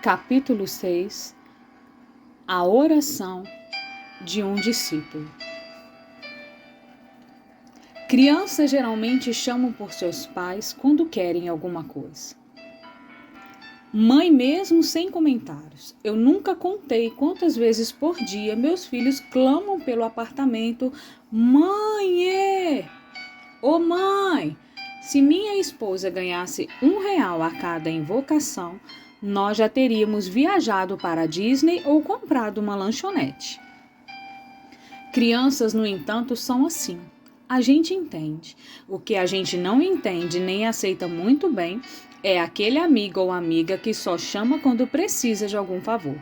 Capítulo 6. A oração de um discípulo. Crianças geralmente chamam por seus pais quando querem alguma coisa. Mãe mesmo sem comentários. Eu nunca contei quantas vezes por dia meus filhos clamam pelo apartamento: Mãe! Ô mãe! Se minha esposa ganhasse R$ 1 a cada invocação, nós já teríamos viajado para a Disney ou comprado uma lanchonete. Crianças, no entanto, são assim. A gente entende. O que a gente não entende nem aceita muito bem é aquele amigo ou amiga que só chama quando precisa de algum favor.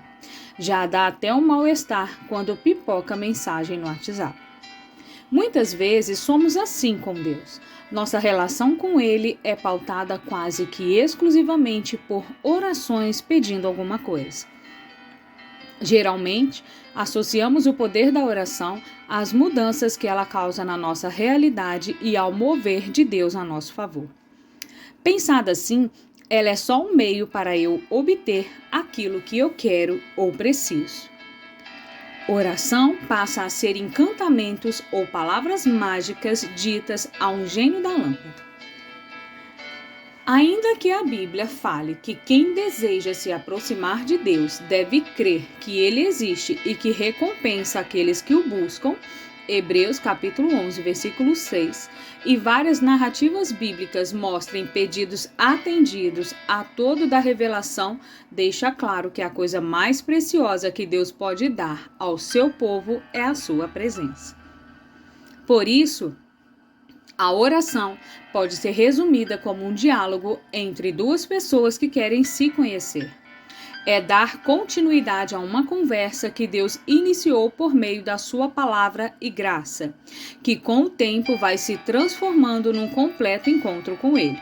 Já dá até um mal-estar quando pipoca mensagem no WhatsApp. Muitas vezes somos assim com Deus. Nossa relação com Ele é pautada quase que exclusivamente por orações pedindo alguma coisa. Geralmente, associamos o poder da oração às mudanças que ela causa na nossa realidade e ao mover de Deus a nosso favor. Pensada assim, ela é só um meio para eu obter aquilo que eu quero ou preciso. Oração passa a ser encantamentos ou palavras mágicas ditas a um gênio da lâmpada. Ainda que a Bíblia fale que quem deseja se aproximar de Deus deve crer que Ele existe e que recompensa aqueles que o buscam, Hebreus capítulo 11, versículo 6, e várias narrativas bíblicas mostrem pedidos atendidos a todo da revelação, deixa claro que a coisa mais preciosa que Deus pode dar ao seu povo é a sua presença. Por isso, a oração pode ser resumida como um diálogo entre duas pessoas que querem se conhecer. É dar continuidade a uma conversa que Deus iniciou por meio da sua palavra e graça, que com o tempo vai se transformando num completo encontro com Ele.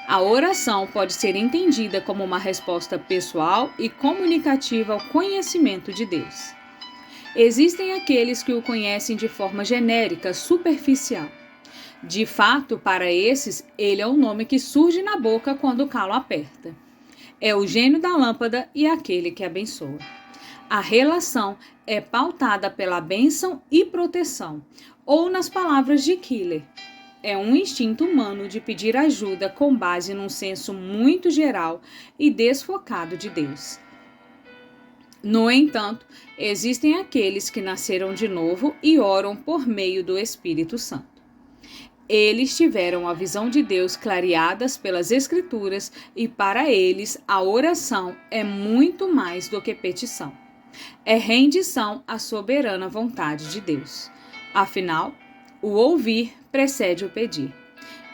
A oração pode ser entendida como uma resposta pessoal e comunicativa ao conhecimento de Deus. Existem aqueles que o conhecem de forma genérica, superficial. De fato, para esses, ele é o nome que surge na boca quando o calo aperta. É o gênio da lâmpada e aquele que abençoa. A relação é pautada pela bênção e proteção, ou nas palavras de Keller, é um instinto humano de pedir ajuda com base num senso muito geral e desfocado de Deus. No entanto, existem aqueles que nasceram de novo e oram por meio do Espírito Santo. Eles tiveram a visão de Deus clareadas pelas Escrituras e para eles a oração é muito mais do que petição. É rendição à soberana vontade de Deus. Afinal, o ouvir precede o pedir.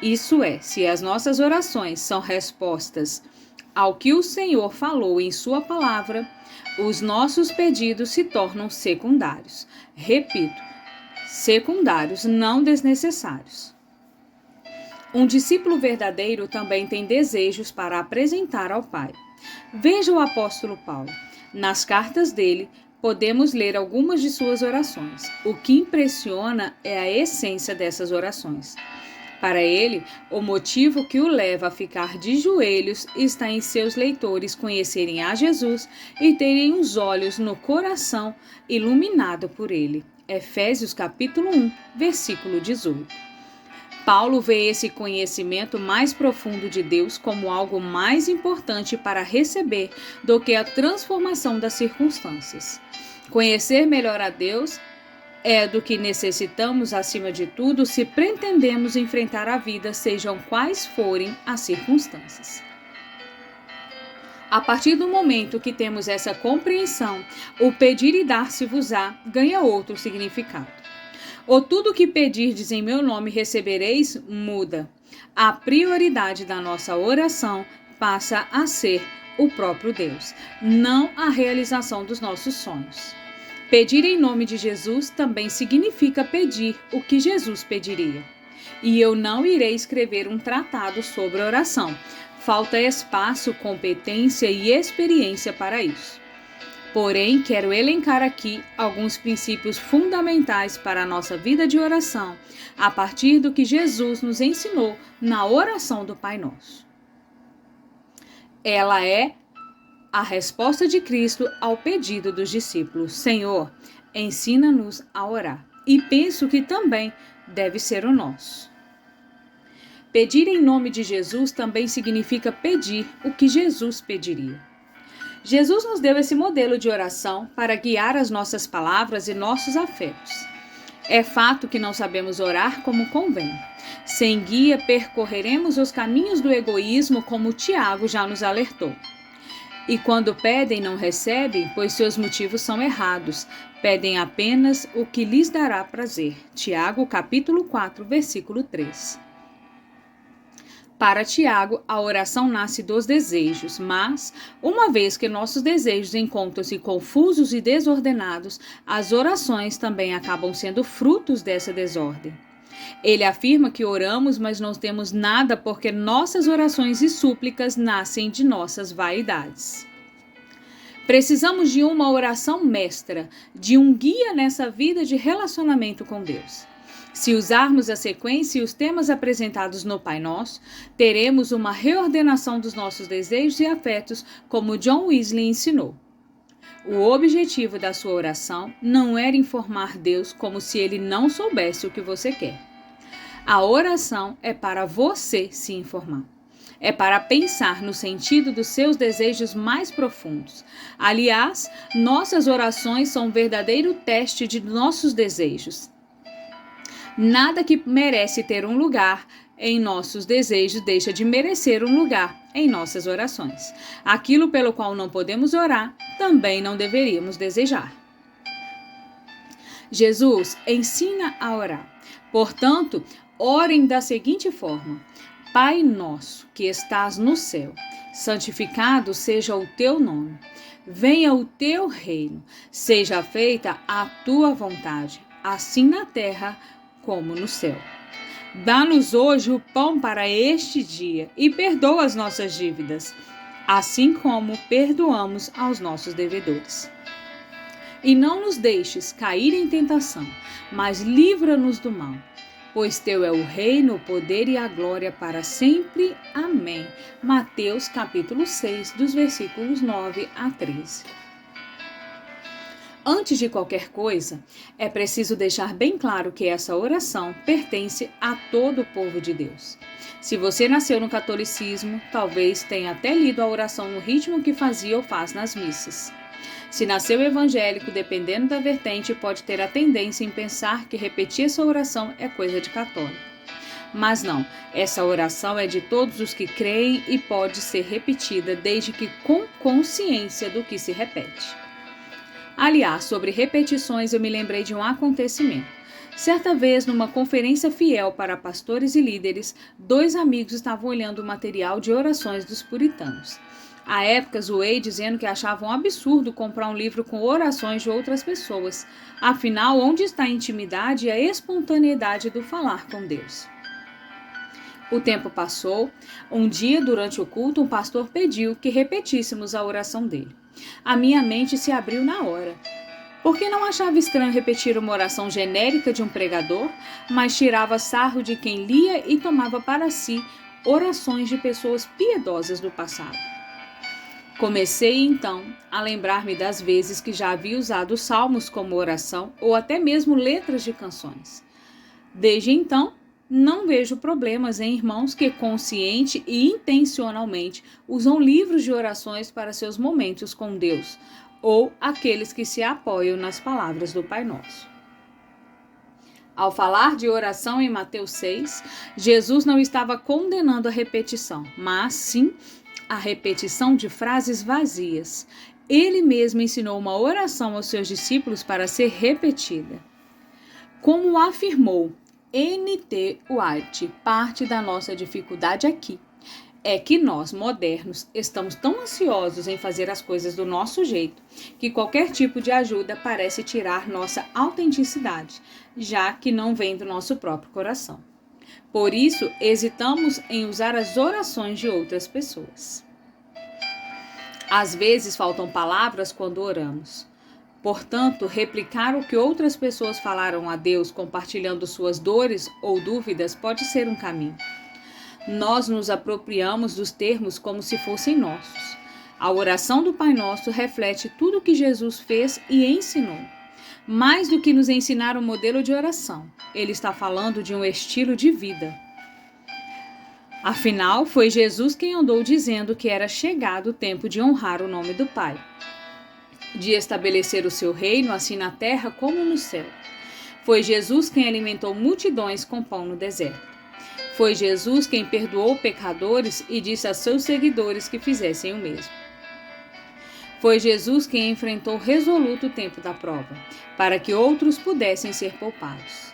Isso é, se as nossas orações são respostas ao que o Senhor falou em sua palavra, os nossos pedidos se tornam secundários. Repito, secundários, não desnecessários. Um discípulo verdadeiro também tem desejos para apresentar ao Pai. Veja o apóstolo Paulo. Nas cartas dele, podemos ler algumas de suas orações. O que impressiona é a essência dessas orações. Para ele, o motivo que o leva a ficar de joelhos está em seus leitores conhecerem a Jesus e terem os olhos no coração iluminado por ele. Efésios capítulo 1, versículo 18. Paulo vê esse conhecimento mais profundo de Deus como algo mais importante para receber do que a transformação das circunstâncias. Conhecer melhor a Deus é do que necessitamos acima de tudo se pretendemos enfrentar a vida, sejam quais forem as circunstâncias. A partir do momento que temos essa compreensão, o pedir e dar-se-vos-á ganha outro significado. Ou tudo que pedirdes em meu nome recebereis, muda. A prioridade da nossa oração passa a ser o próprio Deus, não a realização dos nossos sonhos. Pedir em nome de Jesus também significa pedir o que Jesus pediria. E eu não irei escrever um tratado sobre oração. Falta espaço, competência e experiência para isso. Porém, quero elencar aqui alguns princípios fundamentais para a nossa vida de oração, a partir do que Jesus nos ensinou na oração do Pai Nosso. Ela é a resposta de Cristo ao pedido dos discípulos: Senhor, ensina-nos a orar. E penso que também deve ser o nosso. Pedir em nome de Jesus também significa pedir o que Jesus pediria. Jesus nos deu esse modelo de oração para guiar as nossas palavras e nossos afetos. É fato que não sabemos orar como convém. Sem guia, percorreremos os caminhos do egoísmo, como Tiago já nos alertou. E quando pedem, não recebem, pois seus motivos são errados. Pedem apenas o que lhes dará prazer. Tiago, capítulo 4, versículo 3. Para Tiago, a oração nasce dos desejos, mas, uma vez que nossos desejos encontram-se confusos e desordenados, as orações também acabam sendo frutos dessa desordem. Ele afirma que oramos, mas não temos nada porque nossas orações e súplicas nascem de nossas vaidades. Precisamos de uma oração mestra, de um guia nessa vida de relacionamento com Deus. Se usarmos a sequência e os temas apresentados no Pai Nosso, teremos uma reordenação dos nossos desejos e afetos, como John Wesley ensinou. O objetivo da sua oração não era informar Deus como se ele não soubesse o que você quer. A oração é para você se informar. É para pensar no sentido dos seus desejos mais profundos. Aliás, nossas orações são um verdadeiro teste de nossos desejos. Nada que merece ter um lugar em nossos desejos deixa de merecer um lugar em nossas orações. Aquilo pelo qual não podemos orar, também não deveríamos desejar. Jesus ensina a orar. Portanto, orem da seguinte forma: Pai nosso, que estás no céu, santificado seja o teu nome. Venha o teu reino, seja feita a tua vontade, assim na terra como no céu. Dá-nos hoje o pão para este dia e perdoa as nossas dívidas, assim como perdoamos aos nossos devedores. E não nos deixes cair em tentação, mas livra-nos do mal. Pois teu é o reino, o poder e a glória para sempre. Amém. Mateus capítulo 6, dos versículos 9 a 13. Antes de qualquer coisa, é preciso deixar bem claro que essa oração pertence a todo o povo de Deus. Se você nasceu no catolicismo, talvez tenha até lido a oração no ritmo que fazia ou faz nas missas. Se nasceu evangélico, dependendo da vertente, pode ter a tendência em pensar que repetir essa oração é coisa de católico. Mas não, essa oração é de todos os que creem e pode ser repetida desde que com consciência do que se repete. Aliás, sobre repetições, eu me lembrei de um acontecimento. Certa vez, numa conferência fiel para pastores e líderes, 2 amigos estavam olhando o material de orações dos puritanos. À época, zoei dizendo que achavam um absurdo comprar um livro com orações de outras pessoas. Afinal, onde está a intimidade e a espontaneidade do falar com Deus? O tempo passou. Um dia, durante o culto, um pastor pediu que repetíssemos a oração dele. A minha mente se abriu na hora. Porque não achava estranho repetir uma oração genérica de um pregador, mas tirava sarro de quem lia e tomava para si orações de pessoas piedosas do passado. Comecei, então, a lembrar-me das vezes que já havia usado os salmos como oração ou até mesmo letras de canções. Desde então, não vejo problemas em irmãos que consciente e intencionalmente usam livros de orações para seus momentos com Deus, ou aqueles que se apoiam nas palavras do Pai Nosso. Ao falar de oração em Mateus 6, Jesus não estava condenando a repetição, mas sim a repetição de frases vazias. Ele mesmo ensinou uma oração aos seus discípulos para ser repetida. Como afirmou N.T. Wright, parte da nossa dificuldade aqui é que nós, modernos, estamos tão ansiosos em fazer as coisas do nosso jeito que qualquer tipo de ajuda parece tirar nossa autenticidade, já que não vem do nosso próprio coração. Por isso, hesitamos em usar as orações de outras pessoas. Às vezes faltam palavras quando oramos. Portanto, replicar o que outras pessoas falaram a Deus, compartilhando suas dores ou dúvidas, pode ser um caminho. Nós nos apropriamos dos termos como se fossem nossos. A oração do Pai Nosso reflete tudo o que Jesus fez e ensinou. Mais do que nos ensinar um modelo de oração, ele está falando de um estilo de vida. Afinal, foi Jesus quem andou dizendo que era chegado o tempo de honrar o nome do Pai, de estabelecer o seu reino assim na terra como no céu. Foi Jesus quem alimentou multidões com pão no deserto. Foi Jesus quem perdoou pecadores e disse a seus seguidores que fizessem o mesmo. Foi Jesus quem enfrentou resoluto o tempo da prova, para que outros pudessem ser poupados.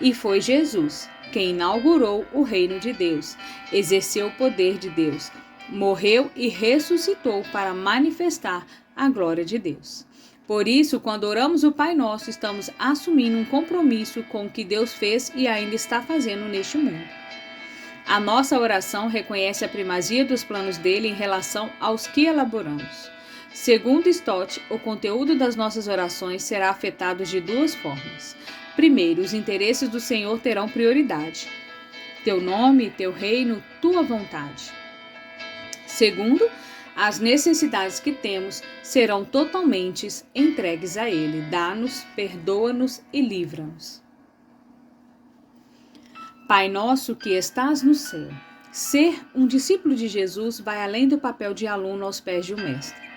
E foi Jesus quem inaugurou o reino de Deus, exerceu o poder de Deus, morreu e ressuscitou para manifestar a glória de Deus. Por isso, quando oramos o Pai Nosso, estamos assumindo um compromisso com o que Deus fez e ainda está fazendo neste mundo. A nossa oração reconhece a primazia dos planos dele em relação aos que elaboramos. Segundo Stott, o conteúdo das nossas orações será afetado de duas formas. Primeiro, os interesses do Senhor terão prioridade. Teu nome, teu reino, tua vontade. Segundo, as necessidades que temos serão totalmente entregues a Ele. Dá-nos, perdoa-nos e livra-nos. Pai nosso que estás no céu. Ser um discípulo de Jesus vai além do papel de aluno aos pés de um mestre.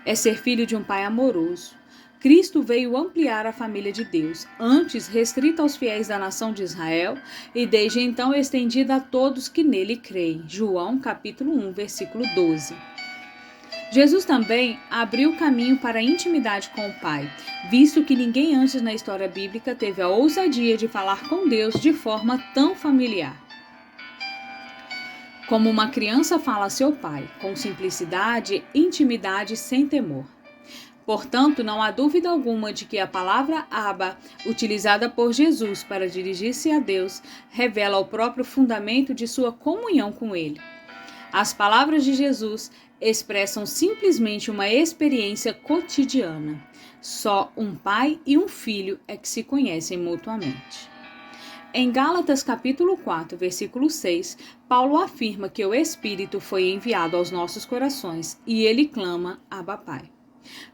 É ser filho de um Pai amoroso. Cristo veio ampliar a família de Deus, antes restrita aos fiéis da nação de Israel e desde então estendida a todos que nele creem. João capítulo 1, versículo 12. Jesus também abriu caminho para a intimidade com o Pai, visto que ninguém antes na história bíblica teve a ousadia de falar com Deus de forma tão familiar. Como uma criança fala a seu pai, com simplicidade, intimidade, sem temor. Portanto, não há dúvida alguma de que a palavra Abba, utilizada por Jesus para dirigir-se a Deus, revela o próprio fundamento de sua comunhão com Ele. As palavras de Jesus expressam simplesmente uma experiência cotidiana. Só um pai e um filho é que se conhecem mutuamente. Em Gálatas capítulo 4, versículo 6, Paulo afirma que o Espírito foi enviado aos nossos corações e ele clama Abba Pai.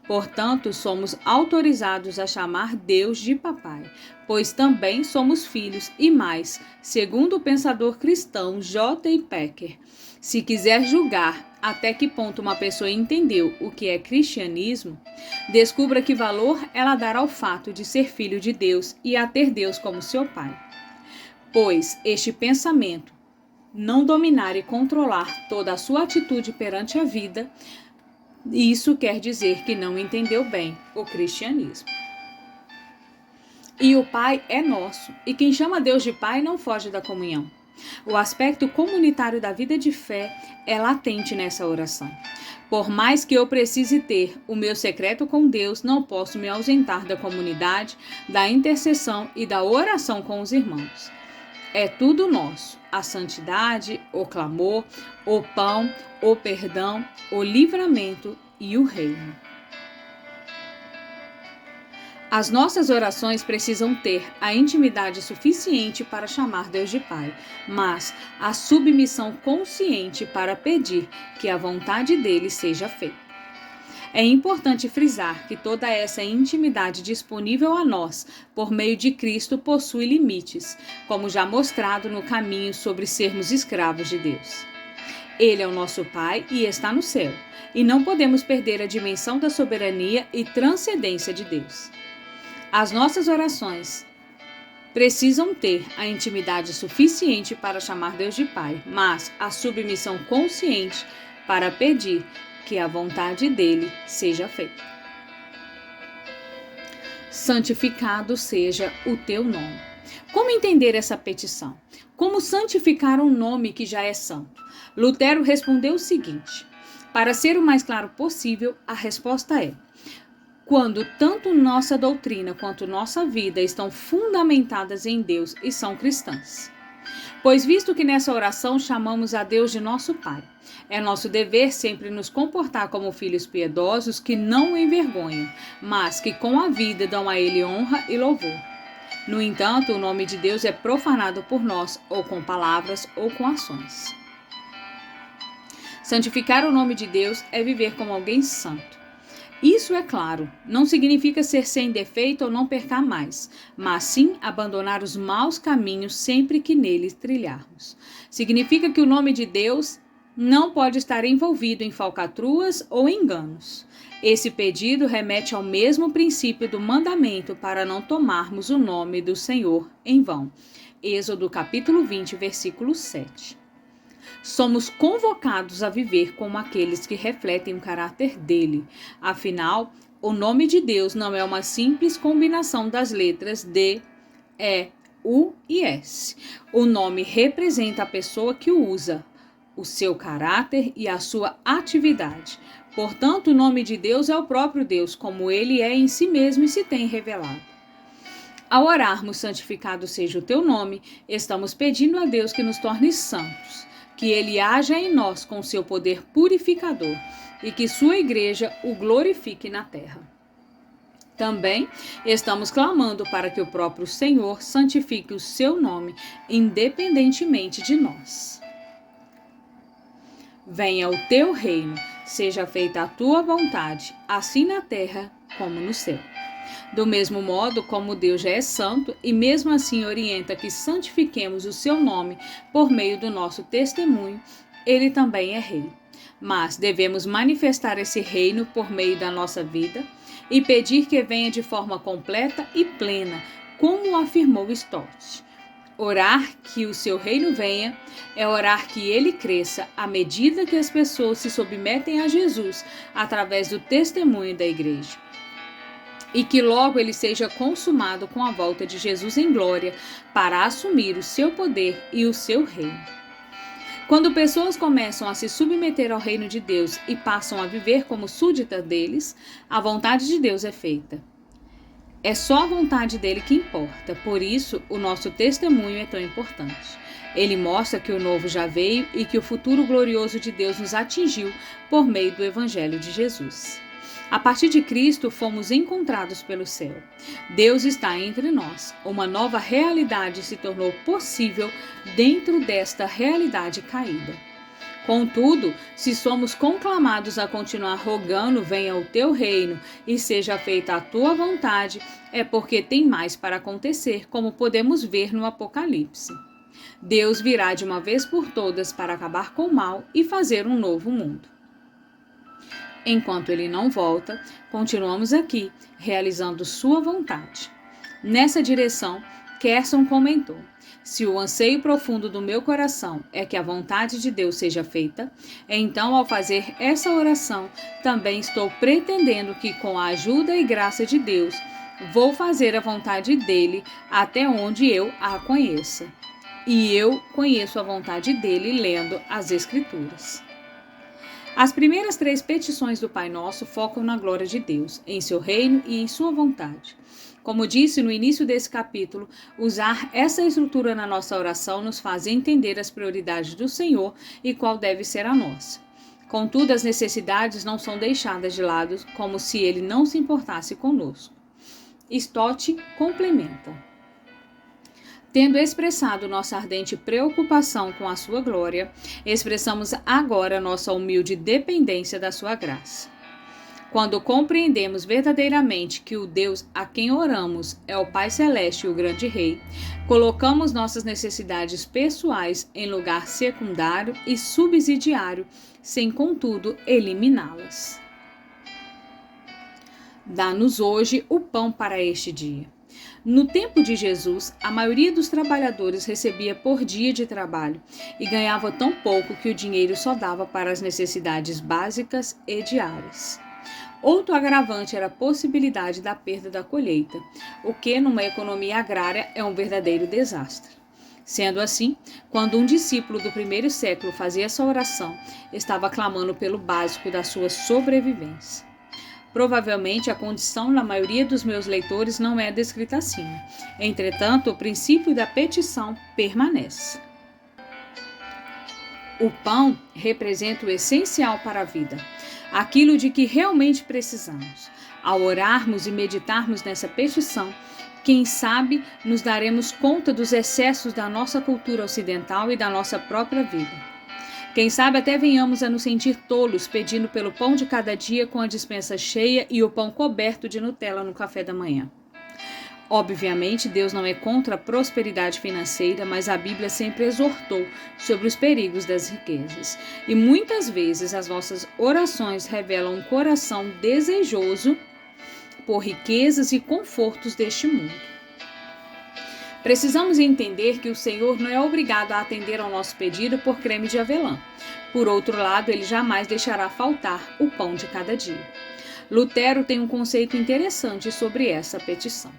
Portanto, somos autorizados a chamar Deus de Papai, pois também somos filhos e mais, segundo o pensador cristão J. Packer. Se quiser julgar até que ponto uma pessoa entendeu o que é cristianismo, descubra que valor ela dará ao fato de ser filho de Deus e a ter Deus como seu Pai. Pois este pensamento não dominar e controlar toda a sua atitude perante a vida, isso quer dizer que não entendeu bem o cristianismo. E o Pai é nosso, e quem chama Deus de Pai não foge da comunhão. O aspecto comunitário da vida de fé é latente nessa oração. Por mais que eu precise ter o meu secreto com Deus, não posso me ausentar da comunidade, da intercessão e da oração com os irmãos. É tudo nosso, a santidade, o clamor, o pão, o perdão, o livramento e o reino. As nossas orações precisam ter a intimidade suficiente para chamar Deus de Pai, mas a submissão consciente para pedir que a vontade dele seja feita. É importante frisar que toda essa intimidade disponível a nós, por meio de Cristo, possui limites, como já mostrado no caminho sobre sermos escravos de Deus. Ele é o nosso Pai e está no céu, e não podemos perder a dimensão da soberania e transcendência de Deus. As nossas orações precisam ter a intimidade suficiente para chamar Deus de Pai, mas a submissão consciente para pedir que a vontade dele seja feita. Santificado seja o teu nome. Como entender essa petição? Como santificar um nome que já é santo? Lutero respondeu o seguinte: para ser o mais claro possível, a resposta é: quando tanto nossa doutrina quanto nossa vida estão fundamentadas em Deus e são cristãs. Pois visto que nessa oração chamamos a Deus de nosso Pai, é nosso dever sempre nos comportar como filhos piedosos que não o envergonham, mas que com a vida dão a Ele honra e louvor. No entanto, o nome de Deus é profanado por nós, ou com palavras ou com ações. Santificar o nome de Deus é viver como alguém santo. Isso, é claro, não significa ser sem defeito ou não pecar mais, mas sim abandonar os maus caminhos sempre que neles trilharmos. Significa que o nome de Deus não pode estar envolvido em falcatruas ou enganos. Esse pedido remete ao mesmo princípio do mandamento para não tomarmos o nome do Senhor em vão. Êxodo capítulo 20, versículo 7. Somos convocados a viver como aqueles que refletem o caráter dele. Afinal, o nome de Deus não é uma simples combinação das letras D, E, U e S. O nome representa a pessoa que o usa, o seu caráter e a sua atividade. Portanto, o nome de Deus é o próprio Deus, como ele é em si mesmo e se tem revelado. Ao orarmos, santificado seja o teu nome, estamos pedindo a Deus que nos torne santos, que ele haja em nós com seu poder purificador e que sua igreja o glorifique na terra. Também estamos clamando para que o próprio Senhor santifique o seu nome, independentemente de nós. Venha o teu reino, seja feita a tua vontade, assim na terra como no céu. Do mesmo modo como Deus já é santo e mesmo assim orienta que santifiquemos o seu nome por meio do nosso testemunho, ele também é rei. Mas devemos manifestar esse reino por meio da nossa vida e pedir que venha de forma completa e plena, como afirmou Stott. Orar que o seu reino venha é orar que ele cresça à medida que as pessoas se submetem a Jesus através do testemunho da igreja. E que logo ele seja consumado com a volta de Jesus em glória para assumir o seu poder e o seu reino. Quando pessoas começam a se submeter ao reino de Deus e passam a viver como súditas deles, a vontade de Deus é feita. É só a vontade dele que importa, por isso o nosso testemunho é tão importante. Ele mostra que o novo já veio e que o futuro glorioso de Deus nos atingiu por meio do Evangelho de Jesus. A partir de Cristo, fomos encontrados pelo céu. Deus está entre nós. Uma nova realidade se tornou possível dentro desta realidade caída. Contudo, se somos conclamados a continuar rogando, venha o teu reino e seja feita a tua vontade, é porque tem mais para acontecer, como podemos ver no Apocalipse. Deus virá de uma vez por todas para acabar com o mal e fazer um novo mundo. Enquanto ele não volta, continuamos aqui, realizando sua vontade. Nessa direção, Kerson comentou: se o anseio profundo do meu coração é que a vontade de Deus seja feita, então ao fazer essa oração, também estou pretendendo que com a ajuda e graça de Deus, vou fazer a vontade dele até onde eu a conheça. E eu conheço a vontade dele lendo as Escrituras. As primeiras 3 petições do Pai Nosso focam na glória de Deus, em seu reino e em sua vontade. Como disse no início desse capítulo, usar essa estrutura na nossa oração nos faz entender as prioridades do Senhor e qual deve ser a nossa. Contudo, as necessidades não são deixadas de lado como se ele não se importasse conosco. Stott complementa: tendo expressado nossa ardente preocupação com a sua glória, expressamos agora nossa humilde dependência da sua graça. Quando compreendemos verdadeiramente que o Deus a quem oramos é o Pai Celeste e o Grande Rei, colocamos nossas necessidades pessoais em lugar secundário e subsidiário, sem contudo eliminá-las. Dá-nos hoje o pão para este dia. No tempo de Jesus, a maioria dos trabalhadores recebia por dia de trabalho e ganhava tão pouco que o dinheiro só dava para as necessidades básicas e diárias. Outro agravante era a possibilidade da perda da colheita, o que, numa economia agrária, é um verdadeiro desastre. Sendo assim, quando um discípulo do primeiro século fazia essa oração, estava clamando pelo básico da sua sobrevivência. Provavelmente a condição na maioria dos meus leitores não é descrita assim. Entretanto, o princípio da petição permanece. O pão representa o essencial para a vida, aquilo de que realmente precisamos. Ao orarmos e meditarmos nessa petição, quem sabe nos daremos conta dos excessos da nossa cultura ocidental e da nossa própria vida. Quem sabe até venhamos a nos sentir tolos pedindo pelo pão de cada dia com a despensa cheia e o pão coberto de Nutella no café da manhã. Obviamente, Deus não é contra a prosperidade financeira, mas a Bíblia sempre exortou sobre os perigos das riquezas. E muitas vezes as nossas orações revelam um coração desejoso por riquezas e confortos deste mundo. Precisamos entender que o Senhor não é obrigado a atender ao nosso pedido por creme de avelã. Por outro lado, Ele jamais deixará faltar o pão de cada dia. Lutero tem um conceito interessante sobre essa petição.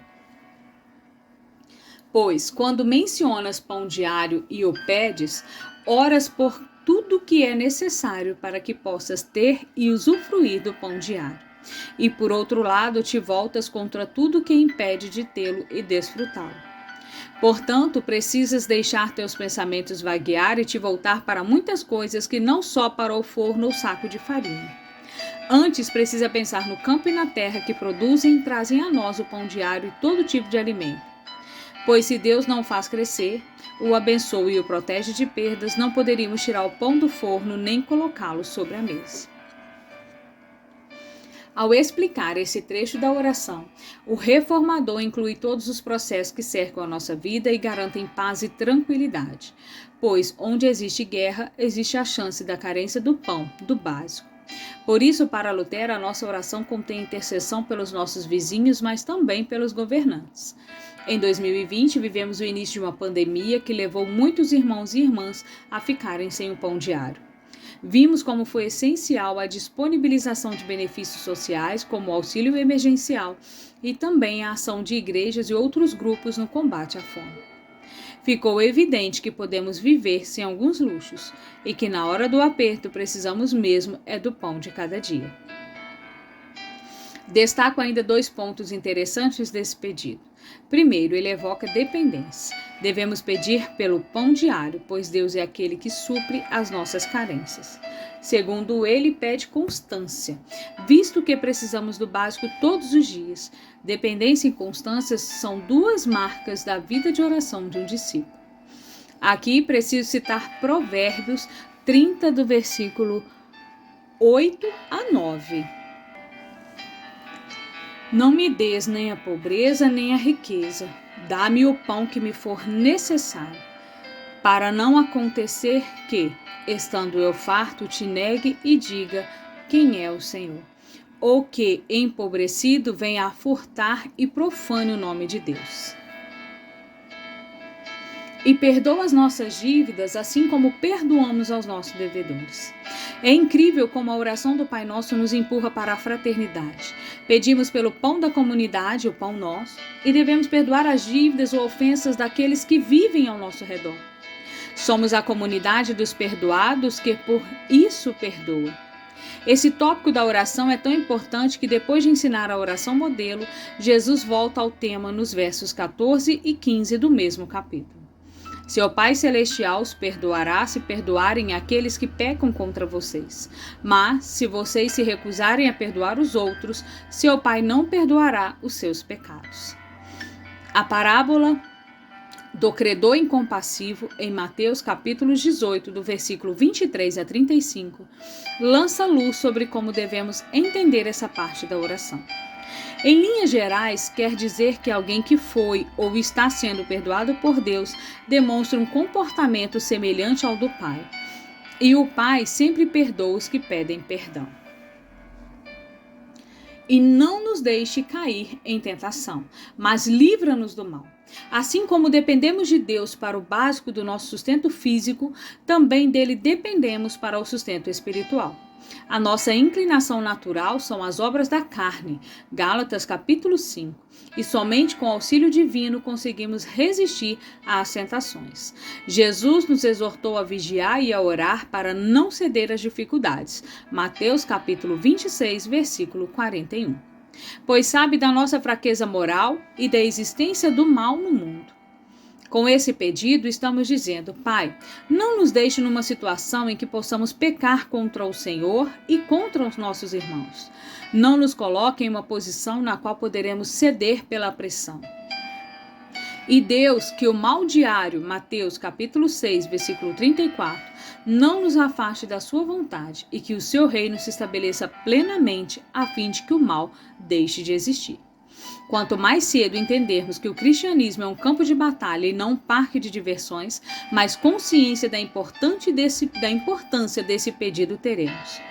Pois, quando mencionas pão diário e o pedes, oras por tudo que é necessário para que possas ter e usufruir do pão diário. E por outro lado, te voltas contra tudo que impede de tê-lo e desfrutá-lo. Portanto, precisas deixar teus pensamentos vaguear e te voltar para muitas coisas que não só para o forno ou saco de farinha. Antes, precisa pensar no campo e na terra que produzem e trazem a nós o pão diário e todo tipo de alimento. Pois se Deus não o faz crescer, o abençoa e o protege de perdas, não poderíamos tirar o pão do forno nem colocá-lo sobre a mesa. Ao explicar esse trecho da oração, o reformador inclui todos os processos que cercam a nossa vida e garantem paz e tranquilidade, pois onde existe guerra, existe a chance da carência do pão, do básico. Por isso, para Lutero, a nossa oração contém intercessão pelos nossos vizinhos, mas também pelos governantes. Em 2020, vivemos o início de uma pandemia que levou muitos irmãos e irmãs a ficarem sem o pão diário. Vimos como foi essencial a disponibilização de benefícios sociais, como o auxílio emergencial, e também a ação de igrejas e outros grupos no combate à fome. Ficou evidente que podemos viver sem alguns luxos e que na hora do aperto precisamos mesmo é do pão de cada dia. Destaco ainda 2 pontos interessantes desse pedido. Primeiro, ele evoca dependência. Devemos pedir pelo pão diário, pois Deus é aquele que supre as nossas carências. Segundo, ele pede constância, visto que precisamos do básico todos os dias. Dependência e constância são 2 marcas da vida de oração de um discípulo. Aqui preciso citar Provérbios 30, do versículo 8 a 9. Não me des nem a pobreza, nem a riqueza. Dá-me o pão que me for necessário, para não acontecer que, estando eu farto, te negue e diga quem é o Senhor, ou que, empobrecido, venha a furtar e profane o nome de Deus. E perdoa as nossas dívidas, assim como perdoamos aos nossos devedores. É incrível como a oração do Pai Nosso nos empurra para a fraternidade. Pedimos pelo pão da comunidade, o pão nosso, e devemos perdoar as dívidas ou ofensas daqueles que vivem ao nosso redor. Somos a comunidade dos perdoados que por isso perdoa. Esse tópico da oração é tão importante que depois de ensinar a oração modelo, Jesus volta ao tema nos versos 14 e 15 do mesmo capítulo. Seu Pai Celestial os perdoará se perdoarem aqueles que pecam contra vocês. Mas, se vocês se recusarem a perdoar os outros, seu Pai não perdoará os seus pecados. A parábola do credor incompassivo, em Mateus capítulo 18, do versículo 23 a 35, lança luz sobre como devemos entender essa parte da oração. Em linhas gerais, quer dizer que alguém que foi ou está sendo perdoado por Deus demonstra um comportamento semelhante ao do Pai. E o Pai sempre perdoa os que pedem perdão. E não nos deixe cair em tentação, mas livra-nos do mal. Assim como dependemos de Deus para o básico do nosso sustento físico, também dele dependemos para o sustento espiritual. A nossa inclinação natural são as obras da carne, Gálatas capítulo 5, e somente com auxílio divino conseguimos resistir às tentações. Jesus nos exortou a vigiar e a orar para não ceder às dificuldades, Mateus capítulo 26, versículo 41. Pois sabe da nossa fraqueza moral e da existência do mal no mundo. Com esse pedido, estamos dizendo, Pai, não nos deixe numa situação em que possamos pecar contra o Senhor e contra os nossos irmãos. Não nos coloque em uma posição na qual poderemos ceder pela pressão. E Deus, que o mal diário, Mateus capítulo 6, versículo 34, não nos afaste da sua vontade e que o seu reino se estabeleça plenamente a fim de que o mal deixe de existir. Quanto mais cedo entendermos que o cristianismo é um campo de batalha e não um parque de diversões, mais consciência da importância desse pedido teremos.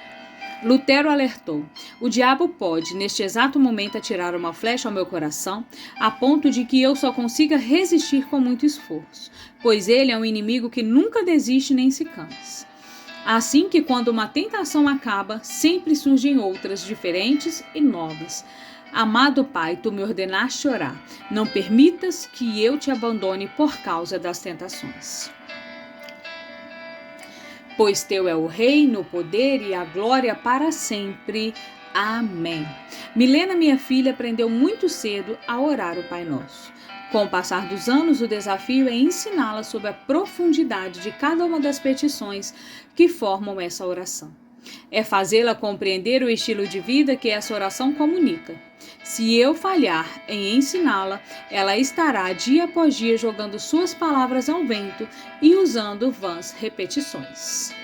Lutero alertou: o diabo pode, neste exato momento, atirar uma flecha ao meu coração, a ponto de que eu só consiga resistir com muito esforço, pois ele é um inimigo que nunca desiste nem se cansa. Assim que quando uma tentação acaba, sempre surgem outras diferentes e novas. Amado Pai, tu me ordenaste orar. Não permitas que eu te abandone por causa das tentações. Pois teu é o reino, o poder e a glória para sempre. Amém. Milena, minha filha, aprendeu muito cedo a orar o Pai Nosso. Com o passar dos anos, o desafio é ensiná-la sobre a profundidade de cada uma das petições que formam essa oração. É fazê-la compreender o estilo de vida que essa oração comunica. Se eu falhar em ensiná-la, ela estará dia após dia jogando suas palavras ao vento e usando vãs repetições.